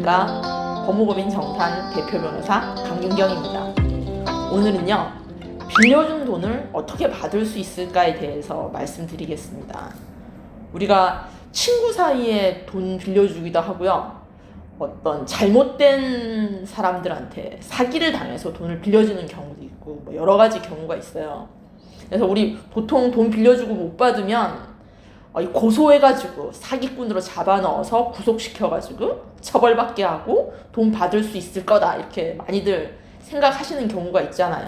안녕하십니까. 법무법인 정산 대표 변호사 강윤경입니다. 오늘은요, 빌려준 돈을 어떻게 받을 수 있을까에 대해서 말씀드리겠습니다. 우리가 친구 사이에 돈 빌려주기도 하고요, 어떤 잘못된 사람들한테 사기를 당해서 돈을 빌려주는 경우도 있고, 여러 가지 경우가 있어요. 그래서 우리 보통 돈 빌려주고 못 받으면 고소해가지고 사기꾼으로 잡아넣어서 구속시켜가지고 처벌받게 하고 돈 받을 수 있을 거다, 이렇게 많이들 생각하시는 경우가 있잖아요.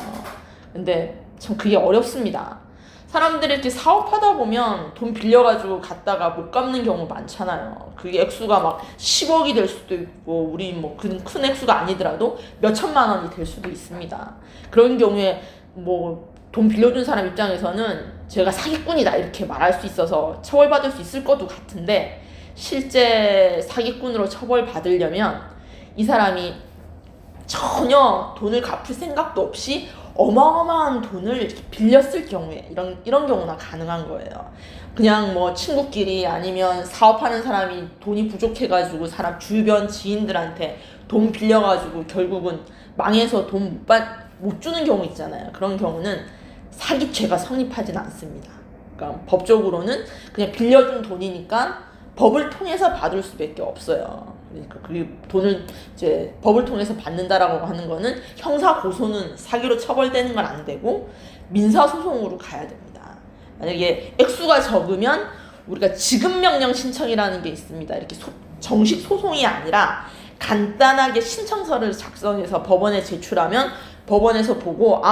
근데 참 그게 어렵습니다. 사람들이 이렇게 사업하다 보면 돈 빌려가지고 갔다가 못 갚는 경우 많잖아요. 그게 액수가 막 10억이 될 수도 있고, 우리 뭐 큰 액수가 아니더라도 몇 천만 원이 될 수도 있습니다. 그런 경우에 돈 빌려준 사람 입장에서는 제가 사기꾼이다 이렇게 말할 수 있어서 처벌받을 수 있을 것도 같은데, 실제 사기꾼으로 처벌받으려면 이 사람이 전혀 돈을 갚을 생각도 없이 어마어마한 돈을 이렇게 빌렸을 경우에 이런 경우나 가능한 거예요. 그냥 친구끼리 아니면 사업하는 사람이 돈이 부족해가지고 사람 주변 지인들한테 돈 빌려가지고 결국은 망해서 돈 못 주는 경우 있잖아요. 그런 경우는 사기죄가 성립하진 않습니다. 그러니까 법적으로는 그냥 빌려준 돈이니까 법을 통해서 받을 수밖에 없어요. 그러니까 그 돈을 이제 법을 통해서 받는다라고 하는 거는 형사 고소는 사기로 처벌되는 건 안 되고 민사 소송으로 가야 됩니다. 만약에 액수가 적으면 우리가 지급명령 신청이라는 게 있습니다. 이렇게 정식 소송이 아니라 간단하게 신청서를 작성해서 법원에 제출하면 법원에서 보고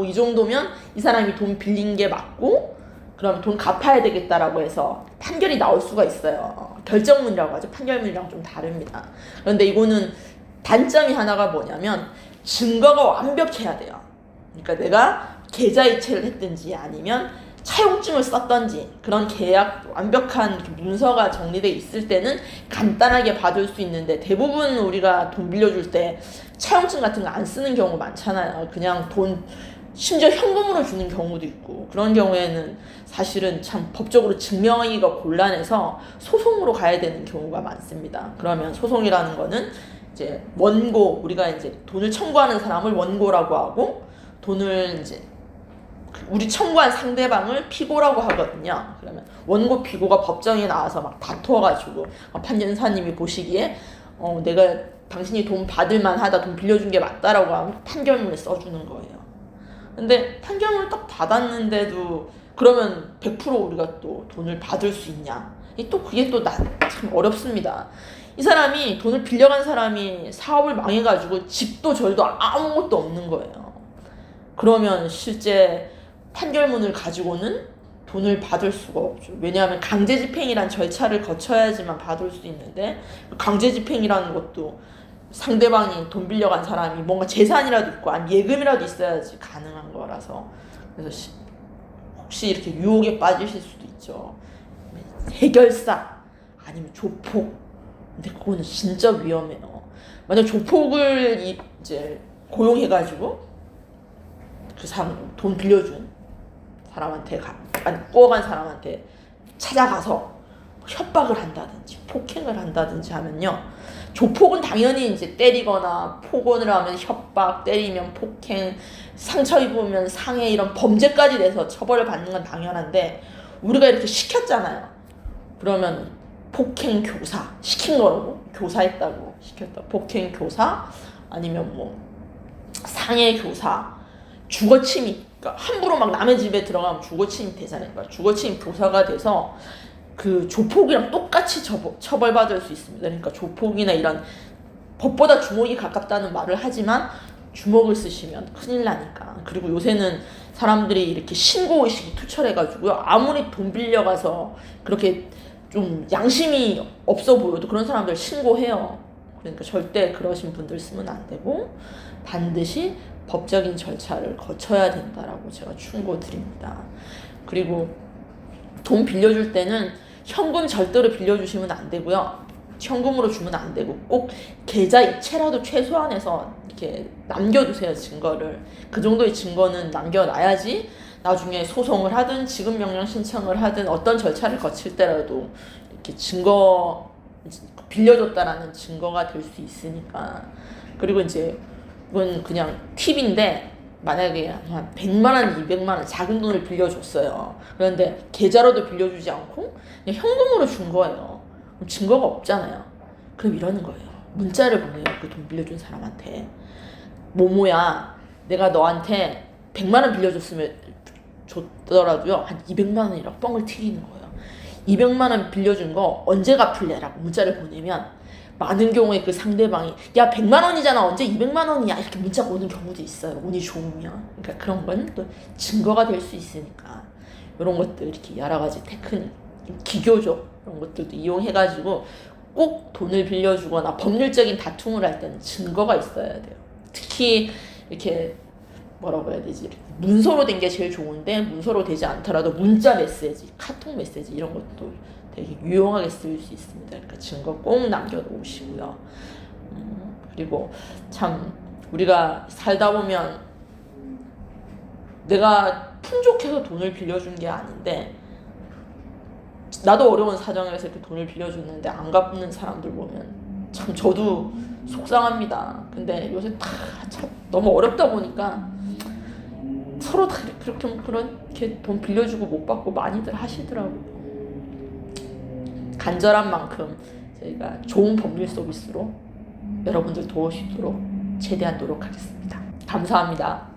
이 정도면 이 사람이 돈 빌린 게 맞고 그럼 돈 갚아야 되겠다라고 해서 판결이 나올 수가 있어요. 결정문이라고 하죠. 판결문이랑 좀 다릅니다. 그런데 이거는 단점이 하나가 뭐냐면 증거가 완벽해야 돼요. 그러니까 내가 계좌이체를 했든지 아니면 차용증을 썼던지 그런 계약 완벽한 문서가 정리돼 있을 때는 간단하게 받을 수 있는데, 대부분 우리가 돈 빌려줄 때 차용증 같은 거 안 쓰는 경우 많잖아요. 그냥 돈 심지어 현금으로 주는 경우도 있고, 그런 경우에는 사실은 참 법적으로 증명하기가 곤란해서 소송으로 가야 되는 경우가 많습니다. 그러면 소송이라는 거는 이제 원고, 우리가 이제 돈을 청구하는 사람을 원고라고 하고, 돈을 이제 우리 청구한 상대방을 피고라고 하거든요. 그러면 원고 피고가 법정에 나와서 막 다투어가지고 판결사님이 보시기에 내가 당신이 돈 받을 만하다, 돈 빌려준 게 맞다라고 하면 판결문을 써주는 거예요. 근데 판결문을 딱 받았는데도 그러면 100% 우리가 또 돈을 받을 수 있냐? 그게 또 참 어렵습니다. 이 사람이 돈을 빌려간 사람이 사업을 망해가지고 집도 절도 아무것도 없는 거예요. 그러면 실제 판결문을 가지고는 돈을 받을 수가 없죠. 왜냐하면 강제집행이란 절차를 거쳐야지만 받을 수 있는데, 강제집행이라는 것도 상대방이 돈 빌려간 사람이 뭔가 재산이라도 있고 아니면 예금이라도 있어야지 가능한 거라서, 그래서 혹시 이렇게 유혹에 빠지실 수도 있죠. 해결사 아니면 조폭. 근데 그거는 진짜 위험해요. 만약 조폭을 이제 고용해가지고 그 사람 돈 빌려준 사람한테 꾸어간 사람한테 찾아가서 협박을 한다든지 폭행을 한다든지 하면요, 조폭은 당연히 이제 때리거나 폭언을 하면 협박, 때리면 폭행, 상처 입으면 상해, 이런 범죄까지 돼서 처벌을 받는 건 당연한데, 우리가 이렇게 시켰잖아요. 그러면 폭행 교사 시킨 거라고, 교사했다고 시켰다, 폭행 교사 아니면 상해 교사, 주거침입, 그러니까 함부로 막 남의 집에 들어가면 주거침입 되잖아요. 그러니까 주거침입 교사가 돼서 그 조폭이랑 똑같이 처벌받을 수 있습니다. 그러니까 조폭이나 이런 법보다 주먹이 가깝다는 말을 하지만 주먹을 쓰시면 큰일 나니까. 그리고 요새는 사람들이 이렇게 신고의식이 투철해가지고요, 아무리 돈 빌려가서 그렇게 좀 양심이 없어 보여도 그런 사람들 신고해요. 그러니까 절대 그러신 분들 쓰면 안 되고 반드시 법적인 절차를 거쳐야 된다라고 제가 충고드립니다. 그리고 돈 빌려줄 때는 현금 절대로 빌려주시면 안 되고요. 현금으로 주면 안 되고 꼭 계좌 이체라도 최소한해서 이렇게 남겨두세요, 증거를. 그 정도의 증거는 남겨놔야지 나중에 소송을 하든 지급명령 신청을 하든 어떤 절차를 거칠 때라도 이렇게 증거 빌려줬다라는 증거가 될 수 있으니까. 그리고 이제 이건 그냥 팁인데, 만약에 한 100만 원, 200만 원 작은 돈을 빌려줬어요. 그런데 계좌로도 빌려주지 않고 그냥 현금으로 준 거예요. 그럼 증거가 없잖아요. 그럼 이러는 거예요. 문자를 보내요. 그 돈 빌려준 사람한테. 모모야, 내가 너한테 100만 원 줬더라도요, 한 200만 원이라고 뻥을 튀기는 거예요. 200만 원 빌려준 거 언제 갚을래라고 문자를 보내면 많은 경우에 그 상대방이 야 100만 원이잖아 언제 200만 원이야 이렇게 문자가 오는 경우도 있어요. 운이 좋으면. 그러니까 그런 건 또 증거가 될 수 있으니까 이런 것들 이렇게 여러 가지 테크닉, 기교적 이런 것들도 이용해가지고 꼭 돈을 빌려주거나 법률적인 다툼을 할 때는 증거가 있어야 돼요. 특히 이렇게 뭐라고 해야 되지? 문서로 된 게 제일 좋은데 문서로 되지 않더라도 문자 메시지, 카톡 메시지 이런 것도 되게 유용하게 쓰일 수 있습니다. 그러니까 증거 꼭 남겨놓으시고요. 그리고 참 우리가 살다 보면 내가 풍족해서 돈을 빌려준 게 아닌데 나도 어려운 사정에서 이렇게 돈을 빌려줬는데 안 갚는 사람들 보면 참 저도 속상합니다. 근데 요새 다 참 너무 어렵다 보니까 서로 다 그렇게 돈 빌려주고 못 받고 많이들 하시더라고요. 간절한 만큼 저희가 좋은 법률 서비스로 여러분들 도우시도록 최대한 노력하겠습니다. 감사합니다.